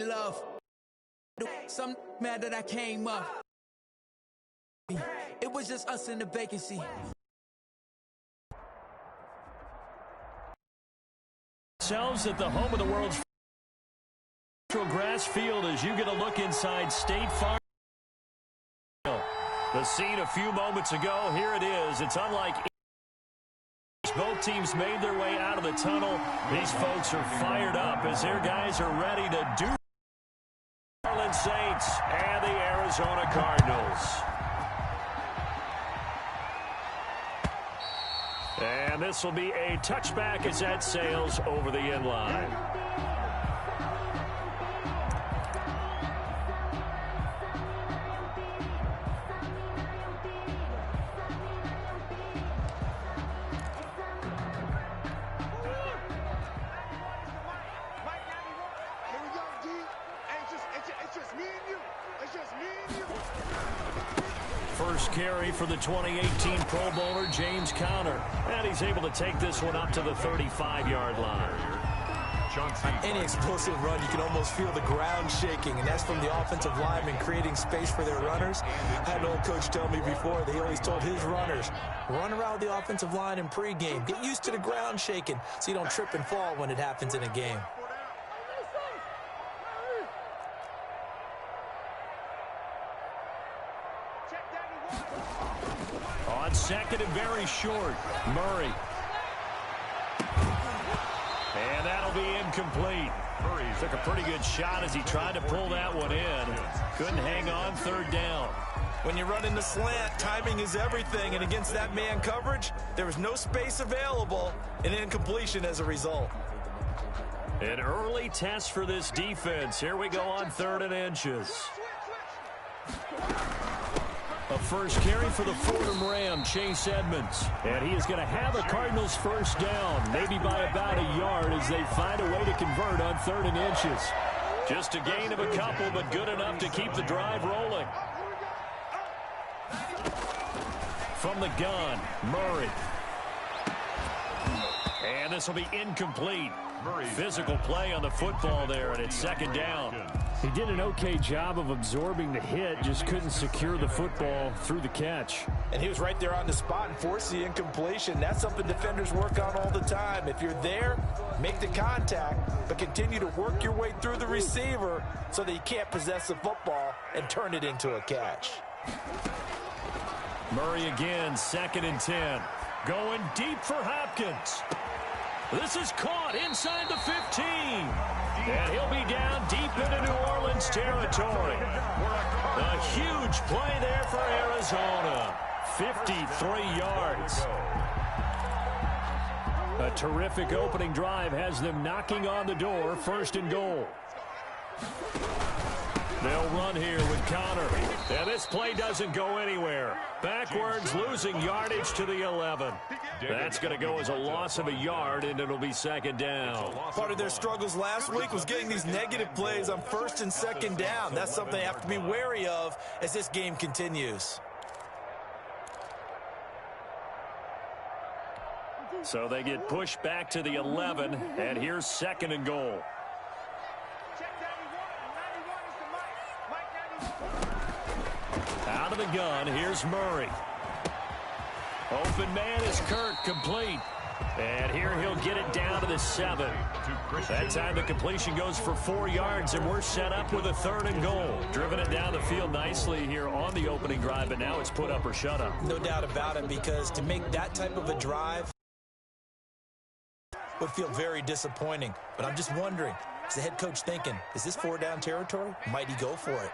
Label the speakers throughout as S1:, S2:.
S1: love. Some mad that I came up. It was just us in the vacancy.
S2: Selves at the home of the world's grass field as you get a look inside State Farm. The scene a few moments ago, here it is. It's unlike both teams made their way out of the tunnel. These folks are fired up as their guys are ready to do Cardinals Saints and the Arizona Cardinals. And this will be a touchback as that sails over the end line. First carry for the 2018 Pro Bowler, James Conner. And he's able to take this one up to the 35-yard line.
S3: Any explosive run, you can almost feel the ground shaking, and that's from the offensive linemen creating space for their runners. I had an old coach tell me before, he always told his runners, run around the offensive line in pregame. Get used to the ground shaking so you don't trip and fall when it happens in a game.
S2: On second and very short, Murray. And that'll be incomplete. Murray took a pretty good shot as he tried to pull that one in. Couldn't hang on, third down.
S3: When you run in the slant, timing is everything, and against that man coverage, there was no space available, and incompletion as a result.
S2: An early test for this defense. Here we go on 3rd and inches. A first carry for the Fordham Ram, Chase Edmonds. And he is going to have a Cardinals first down, maybe by about a yard as they find a way to convert on 3rd and inches. Just a gain of a couple, but good enough to keep the drive rolling. From the gun, Murray. And this will be incomplete. Physical play on the football there, and it's 2nd down.
S4: He did an okay job of absorbing the hit, just couldn't secure the football through the catch.
S3: And he was right there on the spot and forced the incompletion. That's something defenders work on all the time. If you're there, make the contact, but continue to work your way through the receiver so that you can't possess the football and turn it into a catch.
S2: Murray again, 2nd and 10. Going deep for Hopkins. This is caught inside the 15. And he'll be down deep into New Orleans territory. A huge play there for Arizona. 53 yards. A terrific opening drive has them knocking on the door. 1st and goal. They'll run here with Conner. And this play doesn't go anywhere. Backwards, losing yardage to the 11. That's going to go as a loss of a yard, and it'll be 2nd down.
S3: Part of their struggles last week was getting these negative plays on 1st and 2nd down. That's something they have to be wary of as this game continues.
S2: So they get pushed back to the 11, and here's 2nd and goal. Out of the gun, here's Murray. Open man is Kirk, complete. And here he'll get it down to the 7. That time the completion goes for 4 yards, and we're set up with a 3rd and goal. Driven it down the field nicely here on the opening drive, but now it's put up or shut up.
S3: No doubt about it, because to make that type of a drive would feel very disappointing. But I'm just wondering, is the head coach thinking, is this 4-down territory? Might he go for it?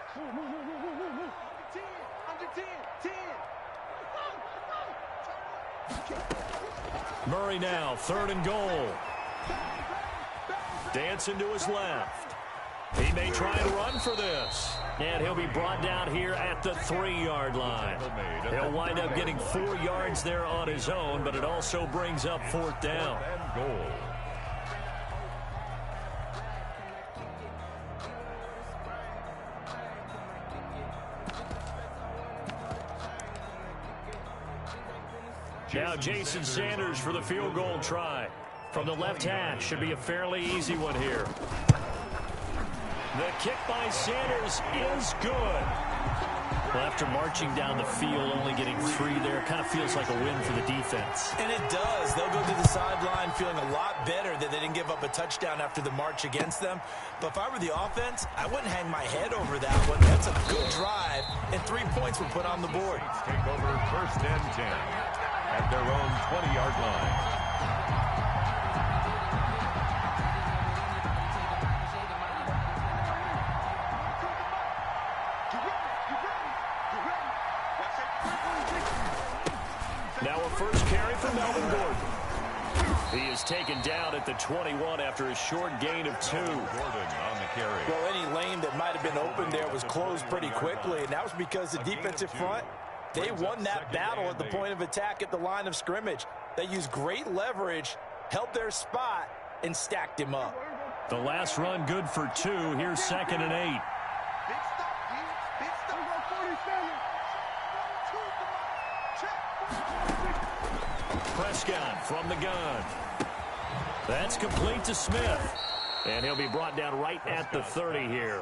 S2: Murray now, 3rd and goal. Dancing to his left. He may try and run for this. And he'll be brought down here at the 3-yard line. He'll wind up getting 4 yards there on his own, but it also brings up 4th down. Now Jason Sanders for the field goal try. From the left hash, should be a fairly easy one here. The kick by Sanders is good. Well, after marching down the field, only getting 3 there, it kind of feels like a win for the defense.
S3: And it does. They'll go to the sideline feeling a lot better that they didn't give up a touchdown after the march against them. But if I were the offense, I wouldn't hang my head over that one. That's a good drive, and 3 points were put on the board.
S5: Take over 1st and 10 at their own 20-yard line.
S2: Now a first carry for Melvin Gordon. He is taken down at the 21 after a short gain of 2.
S5: Gordon on the carry.
S3: Well, any lane that might have been open there was closed pretty quickly, and that was because the defensive front, they won that battle at the point of attack at the line of scrimmage. They used great leverage, held their spot, and stacked him up.
S2: The last run good for 2. Here's 2nd and 8. Prescott from the gun. That's complete to Smith. And he'll be brought down right at the 30 here.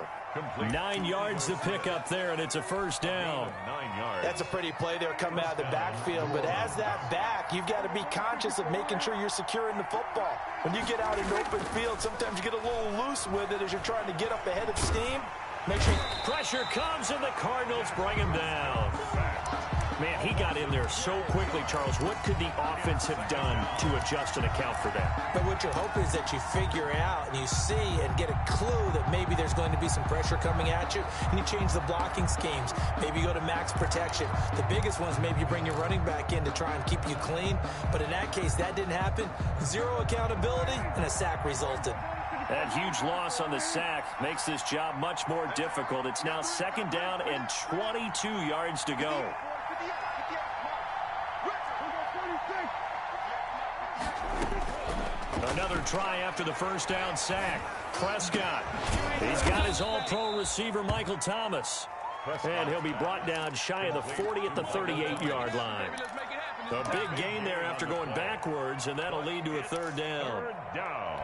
S2: 9 yards to pick up there, and it's a first down.
S5: 9 yards.
S3: That's a pretty play there coming out of the backfield. But as that back, you've got to be conscious of making sure you're securing the football. When you get out in open field, sometimes you get a little loose with it as you're trying to get up ahead of steam. Make sure
S2: pressure comes, and the Cardinals bring him down. Man, he got in there so quickly, Charles. What could the offense have done to adjust and account for that?
S3: But what you're hoping is that you figure out and you see and get a clue that maybe there's going to be some pressure coming at you, and you change the blocking schemes. Maybe you go to max protection. The biggest one is maybe you bring your running back in to try and keep you clean. But in that case, that didn't happen. 0 accountability, and a sack resulted.
S2: That huge loss on the sack makes this job much more difficult. It's now 2nd down and 22 yards to go. Another try after the first down sack. Prescott. He's got his all-pro receiver, Michael Thomas. And he'll be brought down shy of the 40 at the 38-yard line. A big gain there after going backwards, and that'll lead to a 3rd down.
S5: 3rd down.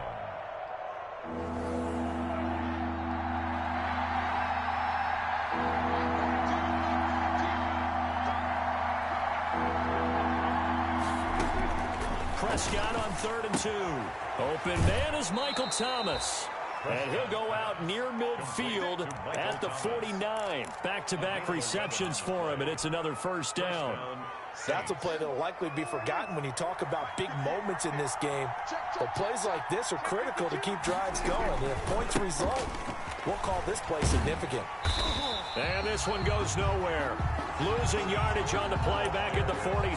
S2: Prescott on 3rd and 2. Open man is Michael Thomas. And he'll go out near midfield at the 49. Back-to-back receptions for him, and it's another first down.
S3: That's a play that will likely be forgotten when you talk about big moments in this game. But plays like this are critical to keep drives going. And if points result, we'll call this play significant.
S2: And this one goes nowhere. Losing yardage on the play back at the 46.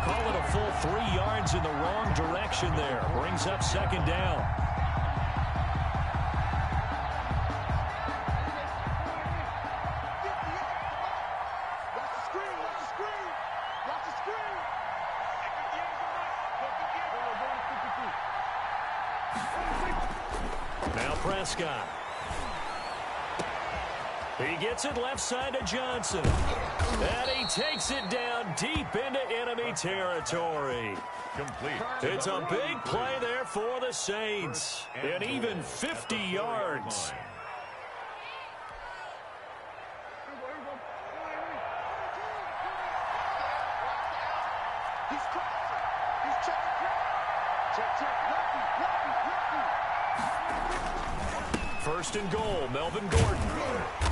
S2: Call it a full 3 yards in the wrong direction there. Brings up 2nd down. Now Prescott. He gets it left side to Johnson. And he takes it down deep into enemy territory.
S5: Complete.
S2: It's a big play there for the Saints. And even 50 yards. First and goal, Melvin Gordon.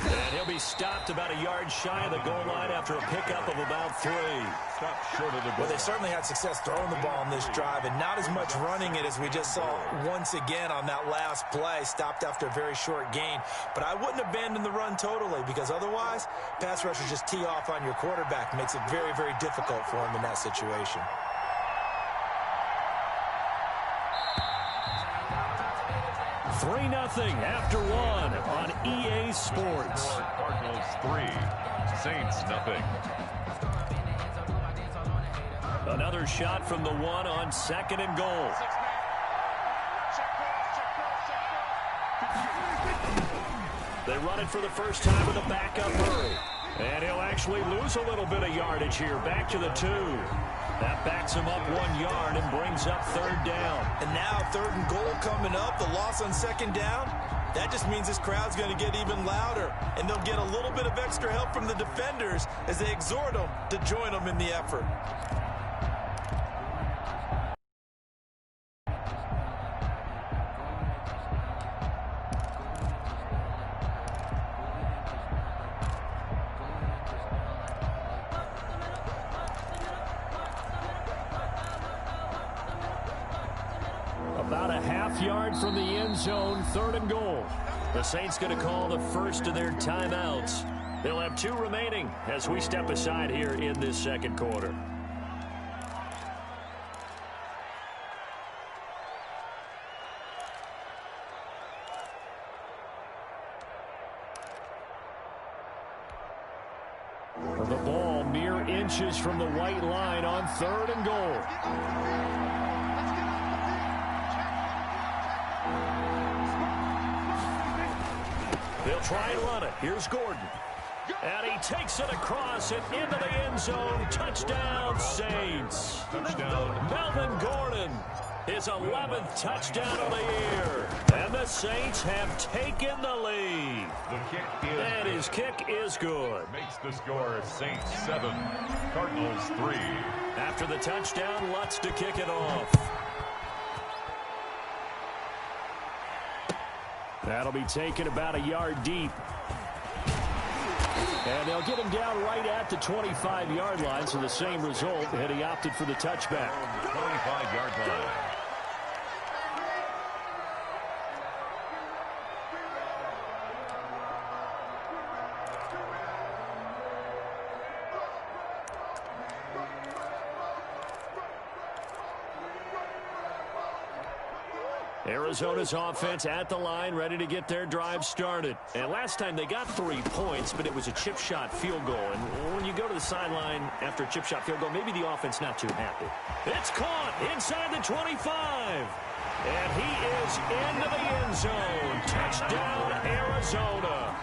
S2: And he'll be stopped about a yard shy of the goal line after a pickup of about 3.
S5: Stopped short of the goal.
S3: Well, they certainly had success throwing the ball in this drive, and not as much running it as we just saw once again on that last play. Stopped after a very short gain. But I wouldn't abandon the run totally, because otherwise, pass rushers just tee off on your quarterback. Makes it very, very difficult for him in that situation.
S2: $3-0 after 1 on EA Sports.
S5: Cardinals 3, Saints 0.
S2: Another shot from the 1 on 2nd and goal. They run it for the first time with a backup hurry. And he'll actually lose a little bit of yardage here. Back to the 2. That backs him up 1 yard and brings up 3rd down.
S3: And now 3rd and goal coming up. The loss on 2nd down. That just means this crowd's going to get even louder, and they'll get a little bit of extra help from the defenders as they exhort them to join them in the effort.
S2: About a half yard from the end zone, 3rd and goal. The Saints going to call the first of their timeouts. They'll have 2 remaining as we step aside here in this second quarter. The ball mere inches from the white line on 3rd and goal. They'll try and run it. Here's Gordon. And he takes it across and into the end zone. Touchdown, Saints.
S5: Touchdown.
S2: Melvin Gordon, his 11th touchdown of the year. And the Saints have taken the lead.
S5: The kick is
S2: And his kick is good.
S5: makes the score Saints 7, Cardinals 3.
S2: After the touchdown, Lutz to kick it off. That'll be taken about a yard deep. And they'll get him down right at the 25-yard line, so the same result, and he opted for the touchback.
S5: 25-yard line.
S2: Arizona's offense at the line, ready to get their drive started. And last time they got 3 points, but it was a chip shot field goal. And when you go to the sideline after a chip shot field goal, maybe the offense not too happy. It's caught inside the 25. And he is into the end zone. Touchdown, Arizona.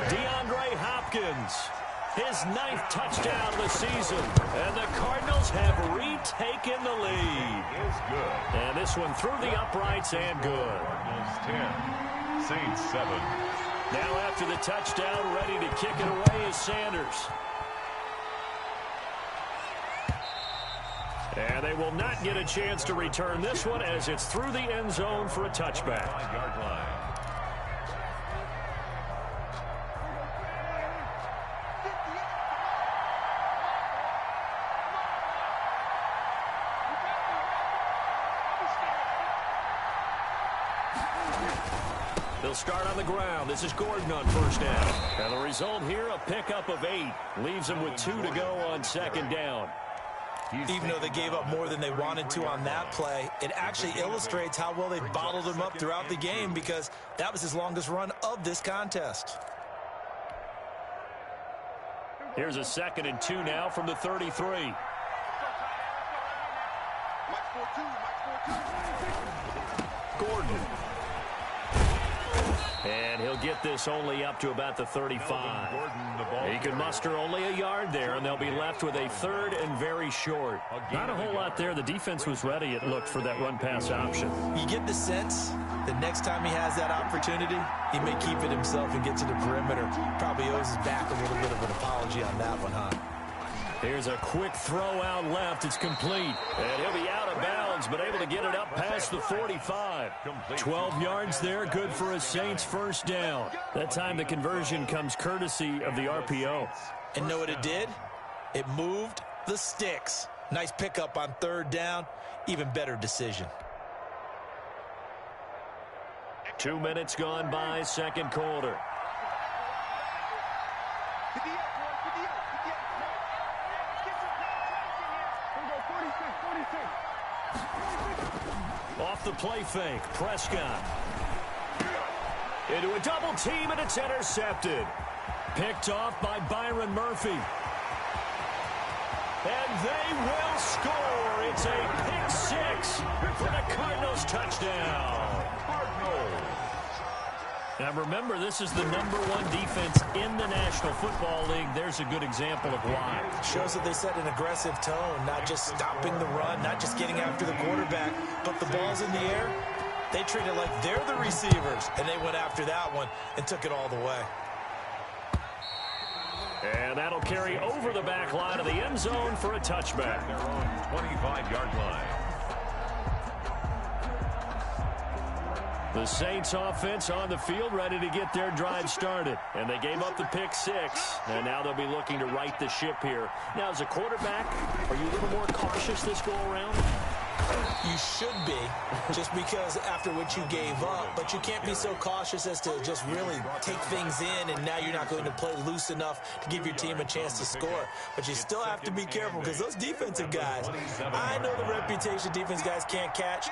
S2: DeAndre Hopkins, his 9th touchdown of the season. And the Cardinals have retaken the lead.
S5: Is good.
S2: And this one through the uprights and good.
S5: Cardinals 10, Saints 7.
S2: Now after the touchdown, ready to kick it away is Sanders. And they will not get a chance to return this one as it's through the end zone for a touchback.
S5: 5-yard line.
S2: They'll start on the ground. This is Gordon on first down. And the result here, a pickup of 8. Leaves them with 2 to go on second down.
S3: Even though they gave up more than they wanted to on that play, it actually illustrates how well they bottled him up throughout the game because that was his longest run of this contest.
S2: Here's a 2nd and 2 now from the 33. Gordon. And he'll get this only up to about the 35. He can muster only a yard there, and they'll be left with a 3rd and very short. Not a whole lot there. The defense was ready, it looked, for that run-pass option.
S3: You get the sense that next time he has that opportunity, he may keep it himself and get to the perimeter. Probably owes his back a little bit of an apology on that one, huh?
S2: Here's a quick throw out left. It's complete. And he'll be out of bounds, but able to get it up past the 45. 12 yards there, good for a Saints first down. That time the conversion comes courtesy of the RPO.
S3: And know what it did? It moved the sticks. Nice pickup on 3rd down. Even better decision.
S2: 2 minutes gone by, second quarter. Off the play fake, Prescott. Into a double team, and it's intercepted. Picked off by Byron Murphy. And they will score. It's a pick 6 for the Cardinals touchdown.
S5: Cardinals.
S2: Now remember, this is the #1 defense in the National Football League. There's a good example of why.
S3: Shows that they set an aggressive tone, not just stopping the run, not just getting after the quarterback, but the ball's in the air. They treat it like they're the receivers, and they went after that one and took it all the way.
S2: And that'll carry over the back line of the end zone for a touchback.
S5: Their own 25-yard line.
S2: The Saints offense on the field ready to get their drive started. And they gave up the pick 6. And now they'll be looking to right the ship here. Now, as a quarterback, are you a little more cautious this go around?
S3: You should be, just because after what you gave up. But you can't be so cautious as to just really take things in, and now you're not going to play loose enough to give your team a chance to score. But you still have to be careful, because those defensive guys, I know the reputation defense guys can't catch.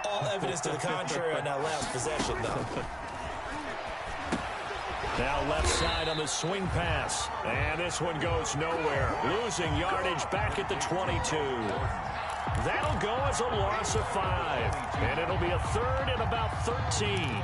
S3: All evidence to the contrary on that last possession, though.
S2: Now left side on the swing pass. And this one goes nowhere. Losing yardage back at the 22. That'll go as a loss of 5. And it'll be a third and about 13.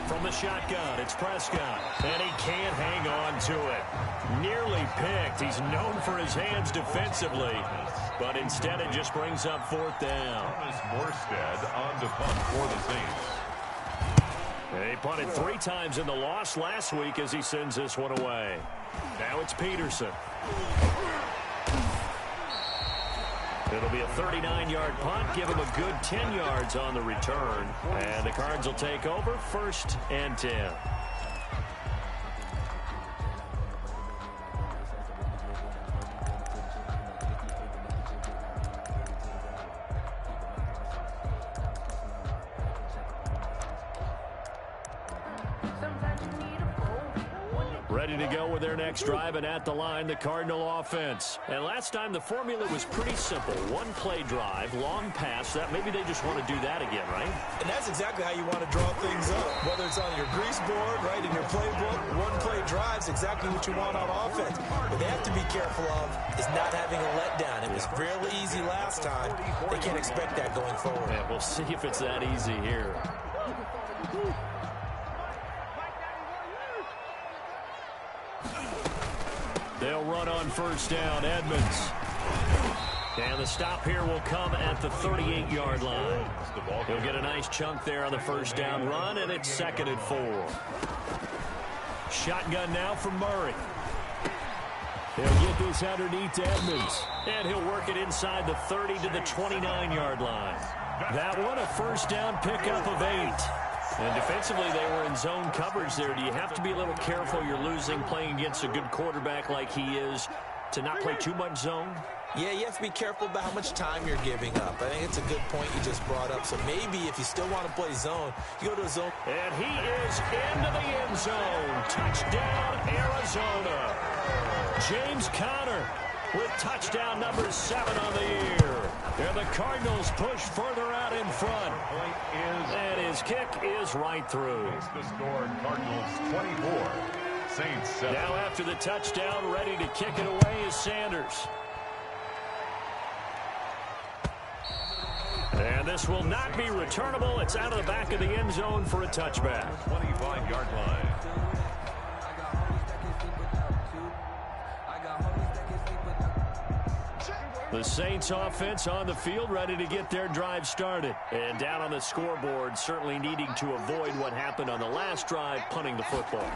S2: From the shotgun, it's Prescott, and he can't hang on to it. Nearly picked. He's known for his hands defensively, but instead it just brings up 4th down.
S5: Morstead on the punt for the Saints.
S2: They punted 3 times in the loss last week as he sends this one away. Now it's Peterson. It'll be a 39-yard punt. Give him a good 10 yards on the return. And the Cards will take over 1st and 10. Ready to go with their next drive, and at the line, the Cardinal offense. And last time, the formula was pretty simple. 1-play drive, long pass. That maybe they just want to do that again, right?
S3: And that's exactly how you want to draw things up. Whether it's on your grease board, right, in your playbook, 1-play drive's exactly what you want on offense. What they have to be careful of is not having a letdown. It was fairly easy last time. They can't expect that going forward.
S2: Yeah, we'll see if it's that easy here. They'll run on 1st down. Edmonds. And the stop here will come at the 38-yard line. He'll get a nice chunk there on the 1st down run, and it's 2nd and 4. Shotgun now for Murray. He'll get this underneath to Edmonds. And he'll work it inside the 30 to the 29-yard line. That one a 1st down pickup of 8. And defensively, they were in zone coverage there. Do you have to be a little careful? You're losing playing against a good quarterback like he is to not play too much zone?
S3: Yeah, you have to be careful about how much time you're giving up. I think it's a good point you just brought up. So maybe if you still want to play zone, you go to a zone.
S2: And he is into the end zone. Touchdown, Arizona. James Conner with touchdown number 7 on the year. And the Cardinals push further out in front. And his kick is right through.
S5: The score, Cardinals 24, Saints 7.
S2: Now after the touchdown, ready to kick it away is Sanders. And this will not be returnable. It's out of the back of the end zone for a touchback.
S5: 25-yard line.
S2: The Saints offense on the field ready to get their drive started. And down on the scoreboard, certainly needing to avoid what happened on the last drive, punting the football.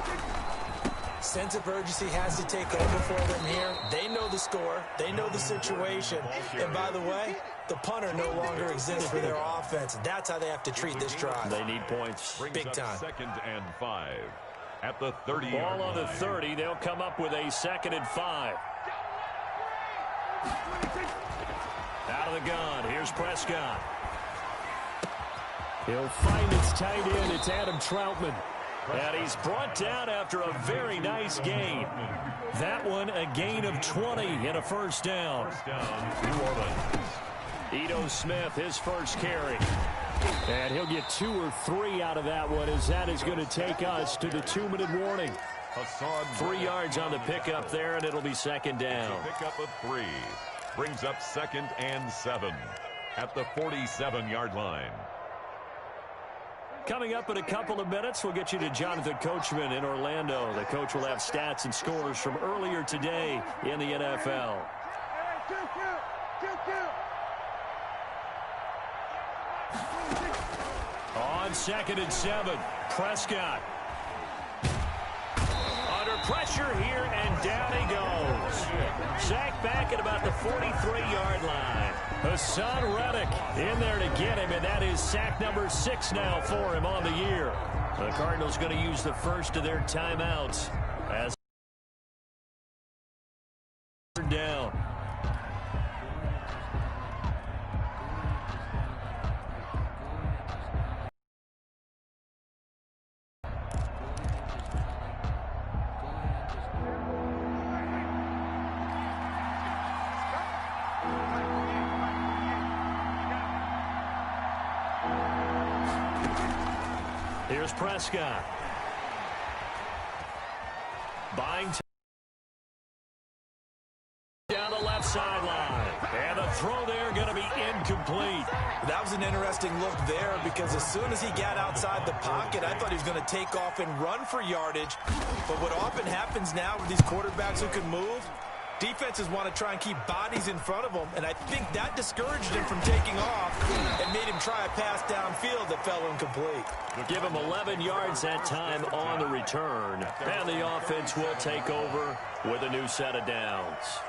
S3: Sense of urgency has to take over for them here. They know the score. They know the situation. And by the way, the punter no longer exists for their offense. That's how they have to treat this drive.
S2: They need points.
S3: Big time.
S5: 2nd and 5 at the 30-yard line.
S2: Ball on the 30. They'll come up with a 2nd and 5. Out of the gun. Here's Prescott. He'll find his tight end. It's Adam Troutman. And he's brought down after a very nice gain. That one a gain of 20 and a 1st down.
S5: New Orleans.
S2: Ito Smith, his first carry. And he'll get 2 or 3 out of that one, as that is going to take us to the 2-minute warning. 3 yards on the pickup there, and it'll be 2nd down.
S5: Pickup of 3. brings up 2nd and 7 at the 47-yard line.
S2: Coming up in a couple of minutes, we'll get you to Jonathan Coachman in Orlando. The coach will have stats and scores from earlier today in the NFL. On 2nd and 7, Prescott. Under pressure here, and down he goes. Sacked back at about the 43-yard line. Hassan Reddick in there to get him, and that is sack number 6 now for him on the year. The Cardinals going to use the first of their timeouts as down. Here's Prescott. Buying down the left sideline. And the throw there going to be incomplete.
S3: That was an interesting look there because as soon as he got outside the pocket, I thought he was going to take off and run for yardage. But what often happens now with these quarterbacks who can move, defenses want to try and keep bodies in front of them, and I think that discouraged him from taking off and made him try a pass downfield that fell incomplete.
S2: Give him 11 yards that time on the return, and the offense will take over with a new set of downs.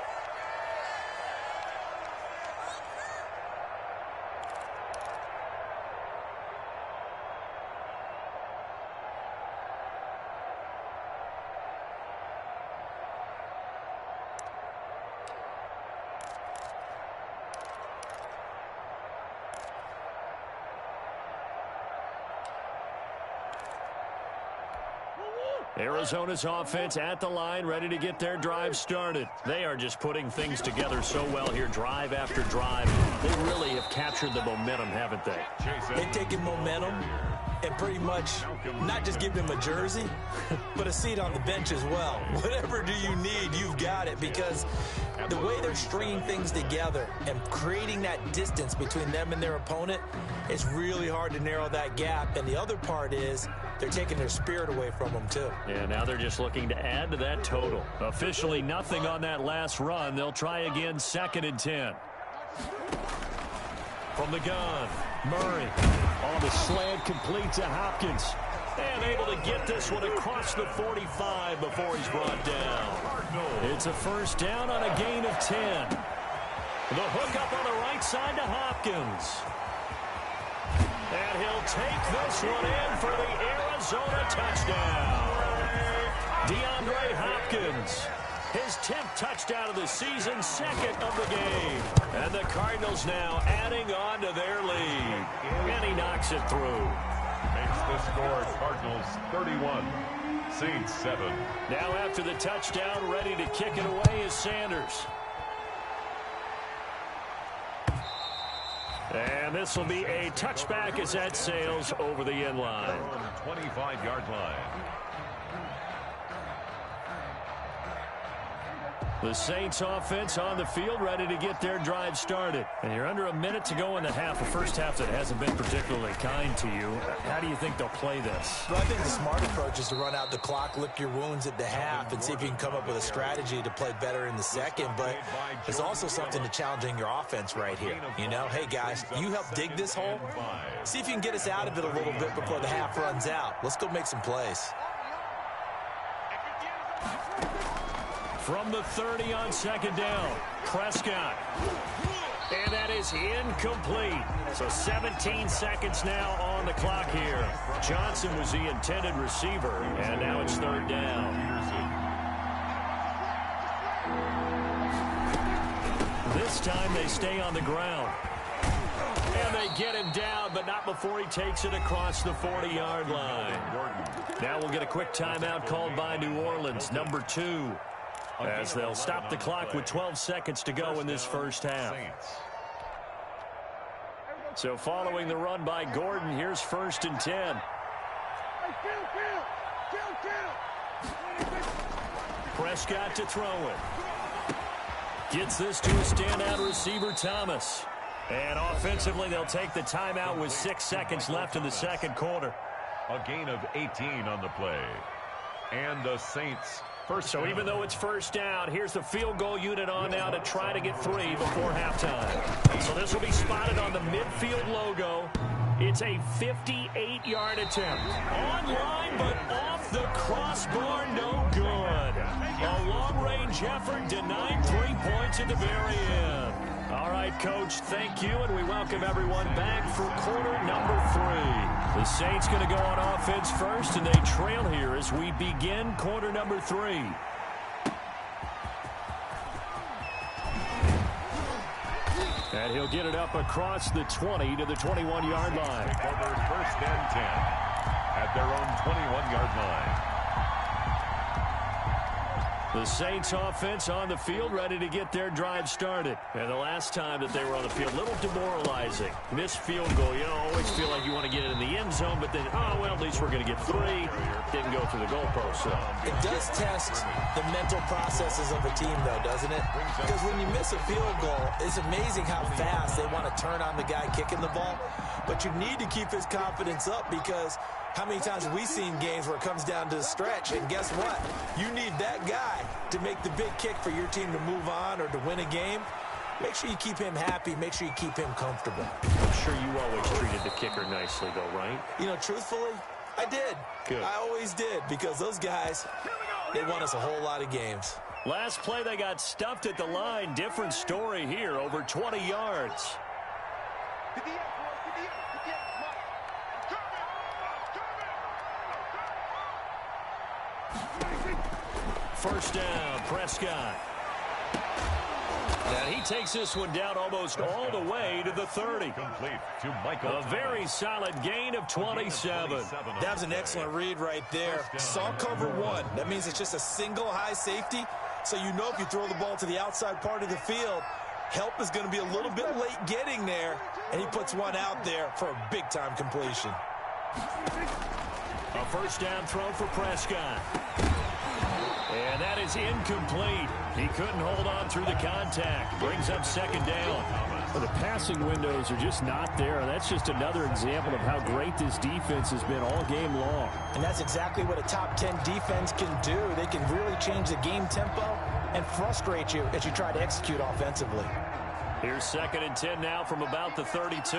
S2: Arizona's offense at the line, ready to get their drive started. They are just putting things together so well here, drive after drive. They really have captured the momentum, haven't they?
S3: They've taken momentum and pretty much not just give them a jersey, but a seat on the bench as well. Whatever do you need, you've got it, because the way they're stringing things together and creating that distance between them and their opponent, it's really hard to narrow that gap. And the other part is they're taking their spirit away from them, too.
S2: Yeah, now they're just looking to add to that total. Officially nothing on that last run. They'll try again, 2nd and 10. From the gun, Murray on the slant, complete to Hopkins. And able to get this one across the 45 before he's brought down. It's a first down on a gain of 10. The hook up on the right side to Hopkins. And he'll take this one in for the Arizona touchdown. DeAndre Hopkins, his 10th touchdown of the season, 2nd of the game. And the Cardinals now adding on to their lead. And he knocks it through.
S5: Makes the score Cardinals 31, Saints 7.
S2: Now after the touchdown, ready to kick it away is Sanders. And this will be a touchback as that sails over the end line.
S5: 25-yard line.
S2: The Saints offense on the field, ready to get their drive started. And you're under a minute to go in the half, a first half that hasn't been particularly kind to you. How do you think they'll play this?
S3: Well, I think the smart approach is to run out the clock, lick your wounds at the half, and see if you can come up with a strategy to play better in the second. But there's also something to challenging your offense right here. You know, hey, guys, you help dig this hole. See if you can get us out of it a little bit before the half runs out. Let's go make some plays.
S2: From the 30 on 2nd down, Prescott. And that is incomplete. So 17 seconds now on the clock here. Johnson was the intended receiver, and now it's 3rd down. This time they stay on the ground. And they get him down, but not before he takes it across the 40-yard line. Now we'll get a quick timeout called by New Orleans, number 2. As they'll stop the clock with 12 seconds to go in this first half. So following the run by Gordon, here's 1st and 10. Prescott to throw it. Gets this to a standout receiver, Thomas. And offensively, they'll take the timeout with 6 seconds left in the second quarter.
S5: A gain of 18 on the play. And the Saints first
S2: So
S5: down.
S2: even though it's first down, here's the field goal unit on now to try to get 3 before halftime. So this will be spotted on the midfield logo. It's a 58-yard attempt. Online, but off the crossbar, no good. A long-range effort denied 3 points at the very end. All right, Coach, thank you, and we welcome everyone back for quarter number 3. The Saints going to go on offense first, and they trail here as we begin quarter number 3. And he'll get it up across the 20 to the 21-yard line.
S5: Over first and 10 at their own 21-yard line.
S2: The Saints offense on the field, ready to get their drive started. And the last time that they were on the field, a little demoralizing. Missed field goal. You always feel like you want to get it in the end zone, but then, oh, well, at least we're going to get 3. Didn't go through the goalpost. So
S3: It does test the mental processes of a team, though, doesn't it? Because when you miss a field goal, it's amazing how fast they want to turn on the guy kicking the ball. But you need to keep his confidence up, because how many times have we seen games where it comes down to the stretch, and guess what? You need that guy to make the big kick for your team to move on or to win a game. Make sure you keep him happy. Make sure you keep him comfortable.
S2: I'm sure you always treated the kicker nicely, though, right?
S3: You know, truthfully, I did.
S2: Good.
S3: I always did, because those guys, they won us a whole lot of games.
S2: Last play, they got stuffed at the line. Different story here, over 20 yards. First down, Prescott. And he takes this one down almost all the way to the 30.
S5: Complete to Michael.
S2: A very solid gain of 27.
S3: That was an excellent read right there. Saw cover 1. That means it's just a single high safety. So you know if you throw the ball to the outside part of the field, help is going to be a little bit late getting there. And he puts one out there for a big-time completion.
S2: A first down throw for Prescott. And that is incomplete. He couldn't hold on through the contact. Brings up second down.
S4: Well, the passing windows are just not there. That's just another example of how great this defense has been all game long.
S3: And that's exactly what a top 10 defense can do. They can really change the game tempo and frustrate you as you try to execute offensively.
S2: Here's second and 10 now from about the 32.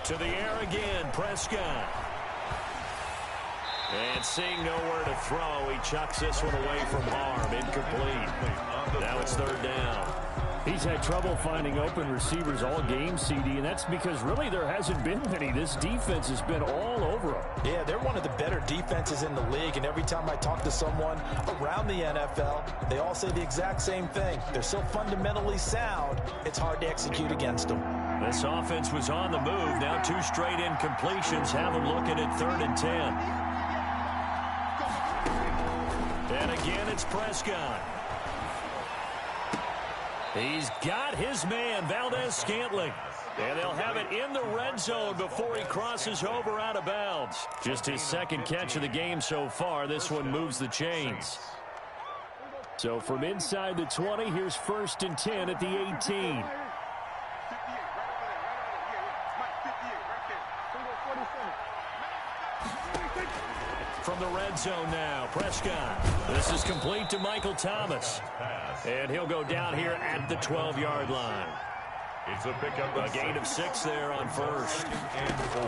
S2: To the air again, Prescott. And seeing nowhere to throw, he chucks this one away from harm. Incomplete. Now it's third down.
S4: He's had trouble finding open receivers all game, CD, and that's because really there hasn't been many. This defense has been all over him.
S3: Yeah, they're one of the better defenses in the league, and every time I talk to someone around the NFL, they all say the exact same thing. They're so fundamentally sound, it's hard to execute against them.
S2: This offense was on the move. Now 2 straight incompletions have them looking at third and 10. And again, it's Prescott. He's got his man, Valdez-Scantling. And they'll have it in the red zone before he crosses over out of bounds. Just his second catch of the game so far. This one moves the chains.
S4: So from inside the 20, here's first and 10 at the 18.
S2: From the red zone now, Prescott. This is complete to Michael Thomas. And he'll go down here at the 12-yard line.
S5: It's a pickup.
S2: A gain of 6 there on first.
S5: And 4.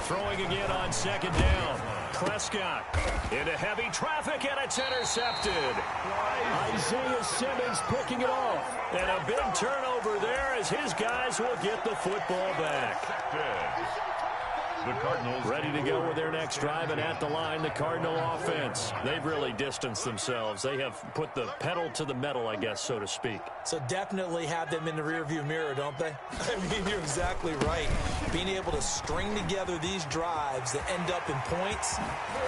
S2: Throwing again on second down. Prescott into heavy traffic, and it's intercepted. Isaiah Simmons picking it off. And a big turnover there as his guys will get the football back.
S5: The Cardinals
S2: ready to go with their next drive, and at the line, the Cardinal offense. They've really distanced themselves. They have put the pedal to the metal, I guess, so to speak.
S3: So definitely have them in the rearview mirror, don't they? I mean, you're exactly right. Being able to string together these drives that end up in points,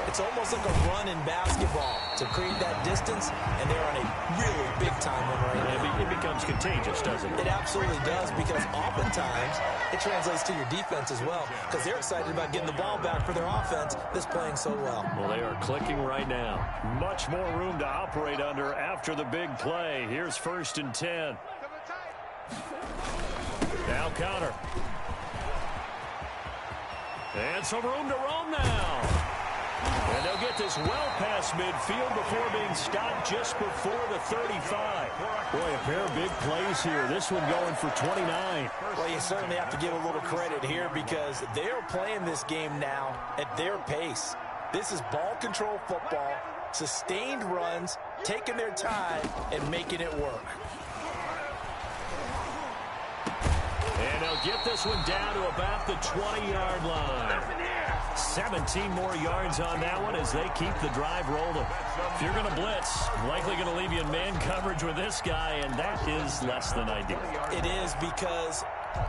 S3: it's almost like a run in basketball to create that distance, and they're on a really big-time one right now.
S2: It becomes contagious, doesn't it?
S3: It absolutely does, because oftentimes it translates to your defense as well, because they're excited about getting the ball back for their offense that's playing so well.
S2: Well, they are clicking right now.
S4: Much more room to operate under after the big play. Here's 1st and 10. Now counter. And some room to roam now. And they'll get this well past midfield before being stopped just before the 35. Boy, a pair of big plays here. This one going for 29.
S3: Well, you certainly have to give a little credit here, because they're playing this game now at their pace. This is ball control football, sustained runs, taking their time, and making it work.
S2: And they'll get this one down to about the 20-yard line. 17 more yards on that one as they keep the drive rolling. If you're going to blitz, likely going to leave you in man coverage with this guy, and that is less than ideal.
S3: It is, because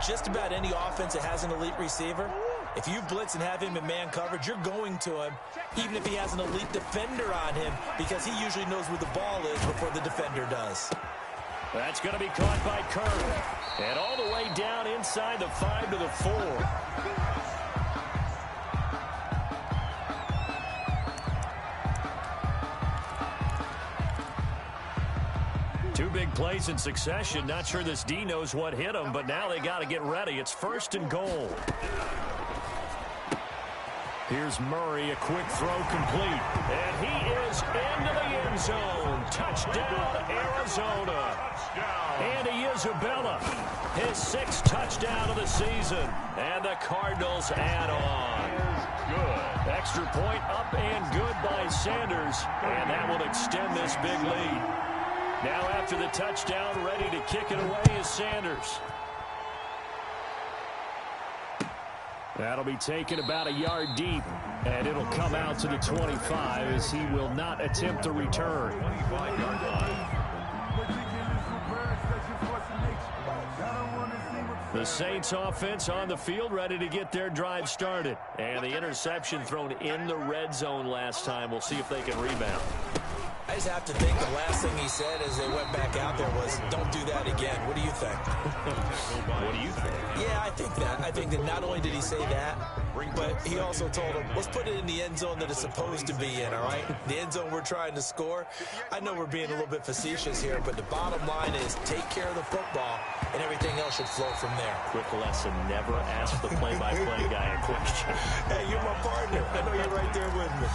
S3: just about any offense that has an elite receiver, if you blitz and have him in man coverage, you're going to him, even if he has an elite defender on him, because he usually knows where the ball is before the defender does.
S2: That's going to be caught by Kirk. And all the way down inside the 5 to the 4. Two big plays in succession. Not sure this D knows what hit him, but now they got to get ready. It's 1st and goal. Here's Murray, a quick throw complete. And he is into the end zone. Touchdown, Arizona. Andy Isabella, his 6th touchdown of the season. And the Cardinals add on. Good. Extra point up and good by Sanders. And that will extend this big lead. Now after the touchdown, ready to kick it away is Sanders. That'll be taken about a yard deep, and it'll come out to the 25 as he will not attempt a return.
S5: 25-yard line.
S2: The Saints offense on the field, ready to get their drive started. And the interception thrown in the red zone last time. We'll see if they can rebound.
S3: I just have to think the last thing he said as they went back out there was, don't do that again. What do you think?
S2: What do you think?
S3: Yeah, I think that. I think that not only did he say that, but he also told him, let's put it in the end zone that it's supposed to be in, all right? The end zone we're trying to score. I know we're being a little bit facetious here, but the bottom line is take care of the football, and everything else should flow from there.
S2: Quick lesson, never ask the play-by-play guy a question.
S3: Hey, you're my partner. I know you're right there with me.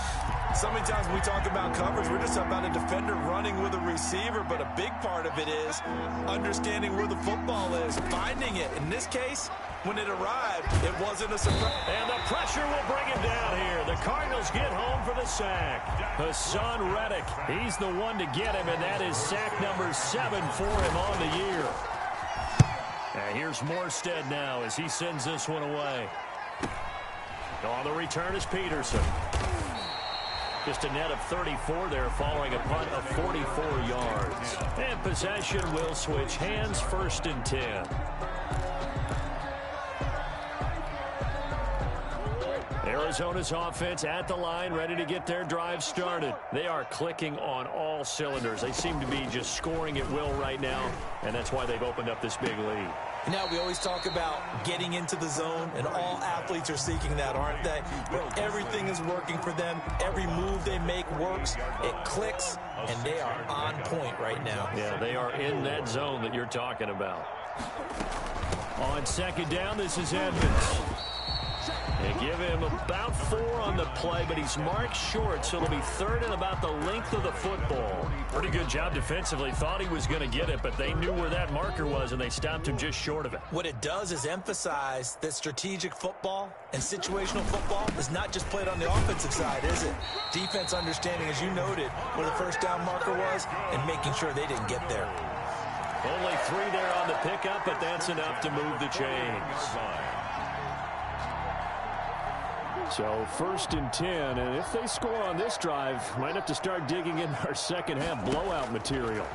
S3: So many times when we talk about coverage, we're just about a defender running with a receiver, but a big part of it is understanding where the football is, finding it. In this case, when it arrived, it wasn't a surprise.
S2: And the pressure will bring him down here. The Cardinals get home for the sack. Hassan Reddick, he's the one to get him, and that is sack number 7 for him on the year. And here's Morstead now as he sends this one away. On the return is Peterson. Just a net of 34 there following a punt of 44 yards. And possession will switch hands, 1st and 10. Arizona's offense at the line, ready to get their drive started. They are clicking on all cylinders. They seem to be just scoring at will right now, and that's why they've opened up this big lead.
S3: Now, we always talk about getting into the zone, and all athletes are seeking that, aren't they? Where everything is working for them. Every move they make works. It clicks, and they are on point right now.
S2: Yeah, they are in that zone that you're talking about. On 2nd down, this is Edmonds. They give him about 4 on the play, but he's marked short, so it'll be 3rd and about the length of the football. Pretty good job defensively. Thought he was going to get it, but they knew where that marker was, and they stopped him just short of it.
S3: What it does is emphasize that strategic football and situational football is not just played on the offensive side, is it? Defense understanding, as you noted, where the 1st down marker was and making sure they didn't get there.
S2: Only 3 there on the pickup, but that's enough to move the chains. So 1st and 10, and if they score on this drive, might have to start digging in our second half blowout material.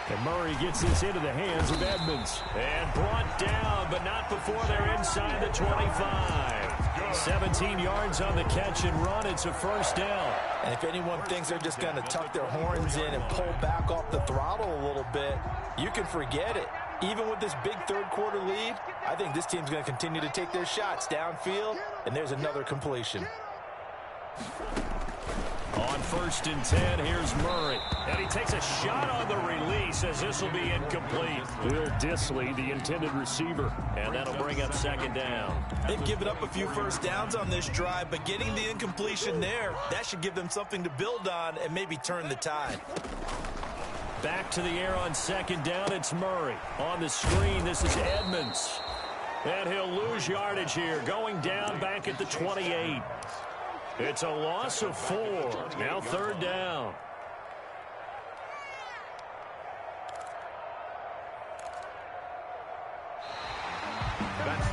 S2: And Murray gets this into the hands of Edmonds. And brought down, but not before they're inside the 25. 17 yards on the catch and run. It's a 1st down.
S3: And if anyone thinks they're just going to tuck their horns in and pull back off the throttle a little bit, you can forget it. Even with this big 3rd quarter lead, I think this team's going to continue to take their shots downfield, and there's another completion.
S2: On 1st and 10, here's Murray. And he takes a shot on the release as this will be incomplete. Will Dissly, the intended receiver. And that'll bring up 2nd down.
S3: They've given up a few 1st downs on this drive, but getting the incompletion there, that should give them something to build on and maybe turn the tide.
S2: Back to the air on 2nd down, it's Murray. On the screen, this is Edmonds. And he'll lose yardage here, going down back at the 28. It's a loss of 4. Now 3rd down.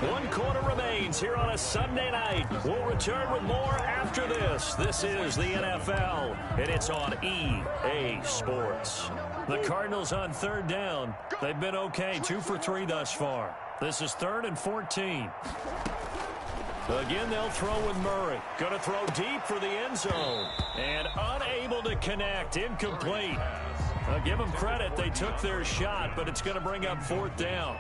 S2: One quarter remains here on a Sunday night. We'll return with more after this. This is the NFL, and it's on EA Sports. The Cardinals on 3rd down. They've been okay, 2 for 3 thus far. This is 3rd and 14. Again, they'll throw with Murray. Going to throw deep for the end zone. And unable to connect. Incomplete. I'll give them credit. They took their shot, but it's going to bring up 4th down.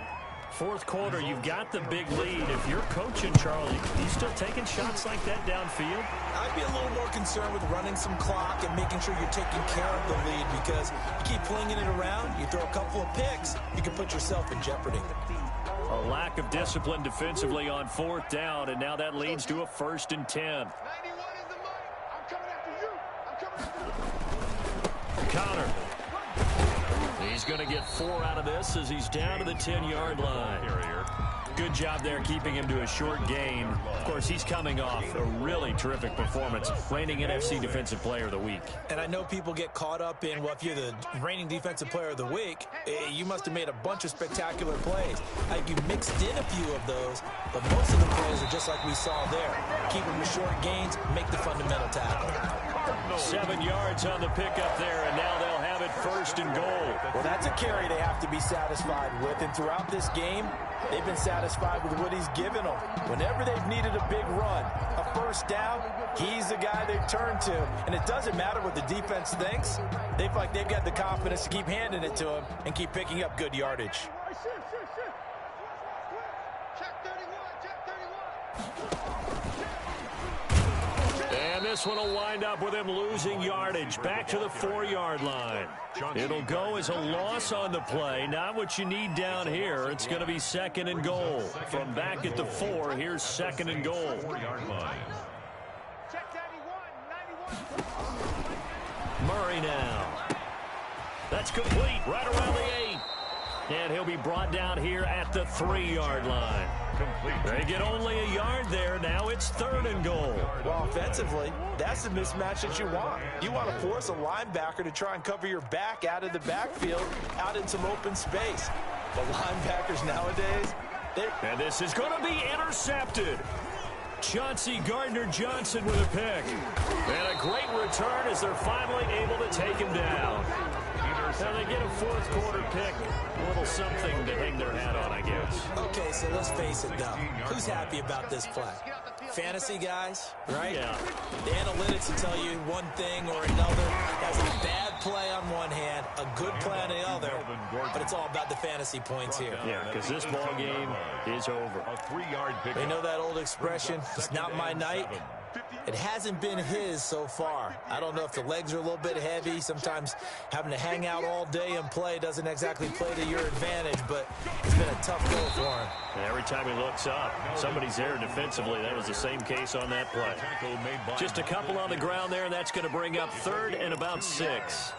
S2: 4th quarter, you've got the big lead. If you're coaching, Charlie, you still taking shots like that downfield?
S3: I'd be a little more concerned with running some clock and making sure you're taking care of the lead, because you keep flinging it around, you throw a couple of picks, you can put yourself in jeopardy.
S2: A lack of discipline defensively on 4th down, and now that leads to a 1st and 10. Connor. He's going to get 4 out of this as he's down to the 10-yard line. Good job there keeping him to a short gain. Of course, he's coming off a really terrific performance, reigning NFC Defensive Player of the Week.
S3: And I know people get caught up in, well, if you're the reigning Defensive Player of the Week, you must have made a bunch of spectacular plays. You mixed in a few of those, but most of the plays are just like we saw there. Keep them to short gains, make the fundamental tackle.
S2: 7 yards on the pickup there, and now they'll have it 1st and goal.
S3: Well, that's a carry they have to be satisfied with, and throughout this game, they've been satisfied with what he's given them. Whenever they've needed a big run, a 1st down, he's the guy they've turned to. And it doesn't matter what the defense thinks. They feel like they've got the confidence to keep handing it to him and keep picking up good yardage.
S2: And this one will wind up with him losing yardage back to the 4-yard line. It'll go as a loss on the play. Not what you need down here. It's going to be 2nd and goal. From back at the 4, here's 2nd and goal. Murray now. That's complete right around the 8. And he'll be brought down here at the 3-yard line. They get only a yard there. Now it's 3rd and goal.
S3: Well, offensively, that's the mismatch that you want. You want to force a linebacker to try and cover your back out of the backfield, out in some open space. The linebackers nowadays,
S2: and this is going to be intercepted. Chauncey Gardner-Johnson with a pick. And a great return as they're finally able to take him down. Now they get a 4th quarter pick. A little something to hang their hat on, I guess.
S3: Okay, so let's face it, though. Who's happy about this play? Fantasy guys, right?
S2: Yeah.
S3: The analytics will tell you one thing or another. That's a bad play on one hand, a good play on the other, but it's all about the fantasy points here.
S2: Yeah, because this ball game is over.
S3: They know that old expression, it's not my night. It hasn't been his so far. I don't know if the legs are a little bit heavy. Sometimes having to hang out all day and play doesn't exactly play to your advantage, but it's been a tough go for him.
S2: And every time he looks up, somebody's there defensively. That was the same case on that play. Just a couple on the ground there, and that's going to bring up 3rd and about 6.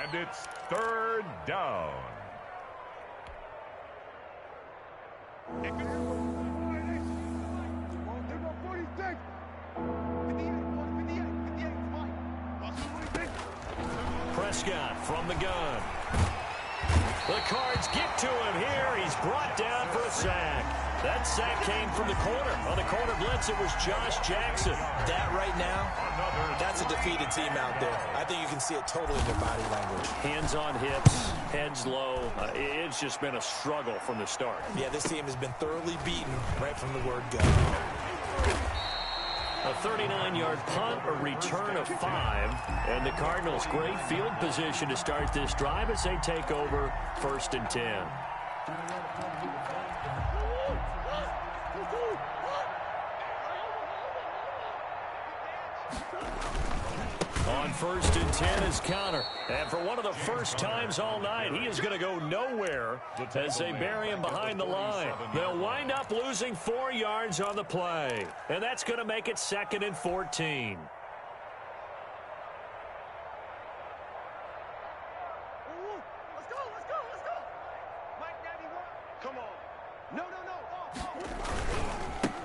S5: And it's 3rd down.
S2: Prescott from the gun. The Cards get to him here. He's brought down for a sack. That sack came from the corner. On the corner blitz, it was Josh Jackson.
S3: That right now, that's a defeated team out there. I think you can see it totally in their body language.
S2: Hands on hips, heads low. It's just been a struggle from the start.
S3: Yeah, this team has been thoroughly beaten right from the word go.
S2: A 39-yard punt, a return of 5. And the Cardinals, great field position to start this drive as they take over 1st and 10. On 1st and 10 is Counter. And for one of the first times all night, he is going to go nowhere as they bury him behind the line. They'll wind up losing 4 yards on the play. And that's going to make it 2nd and 14.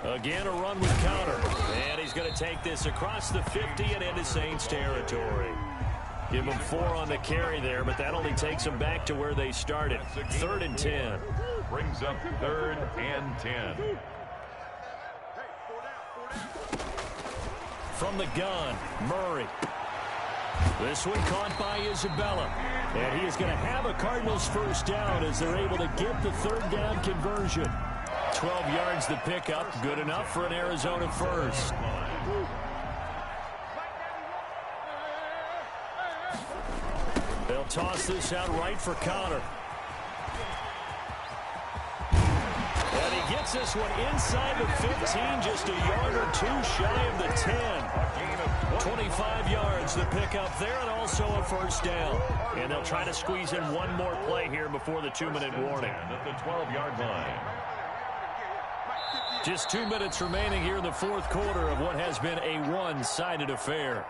S2: Again, a run with Counter. And he's going to take this across the 50 and into Saints territory. Give him 4 on the carry there, but that only takes them back to where they started. 3rd and 10.
S5: Brings up 3rd and 10.
S2: From the gun, Murray. This one caught by Isabella. And he is going to have a Cardinals first down as they're able to get the 3rd down conversion. 12 yards the pickup, good enough for an Arizona first. They'll toss this out right for Counter. And he gets this one inside the 15, just a yard or 2 shy of the 10. 25 yards the pickup there, and also a first down. And they'll try to squeeze in one more play here before the 2-minute warning.
S5: At the 12-yard line.
S2: Just 2 minutes remaining here in the 4th quarter of what has been a one-sided affair.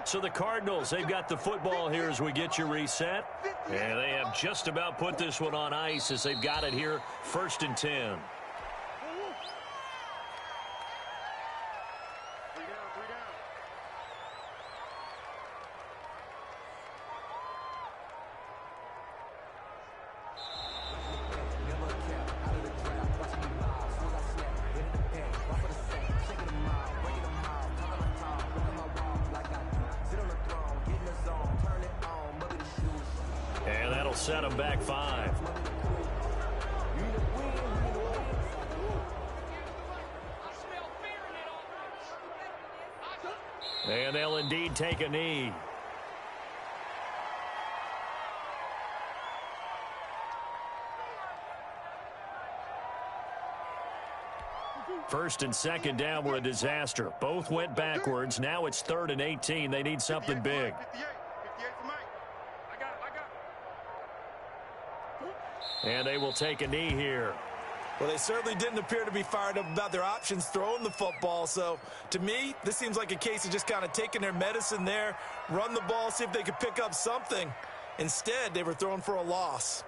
S2: So the Cardinals, they've got the football here as we get you reset. And they have just about put this one on ice as they've got it here, 1st and 10. Set them back 5. And they'll indeed take a knee. First and second down were a disaster. Both went backwards. Now it's 3rd and 18. They need something big. And they will take a knee here.
S3: Well, they certainly didn't appear to be fired up about their options throwing the football. So, to me, this seems like a case of just kind of taking their medicine there, run the ball, see if they could pick up something. Instead, they were throwing for a loss.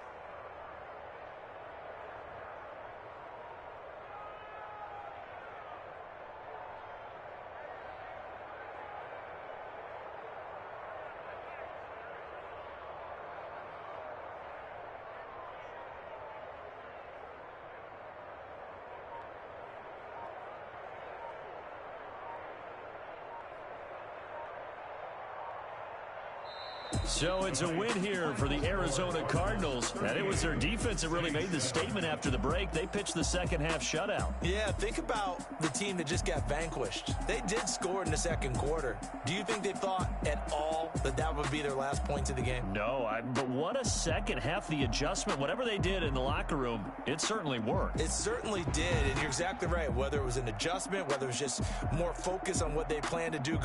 S2: So it's a win here for the Arizona Cardinals. And it was their defense that really made the statement after the break. They pitched the second-half shutout.
S3: Yeah, think about the team that just got vanquished. They did score in the 2nd quarter. Do you think they thought at all that that would be their last points of the game?
S2: No, but what a second half. The adjustment, whatever they did in the locker room, it certainly worked.
S3: It certainly did, and you're exactly right. Whether it was an adjustment, whether it was just more focus on what they planned to do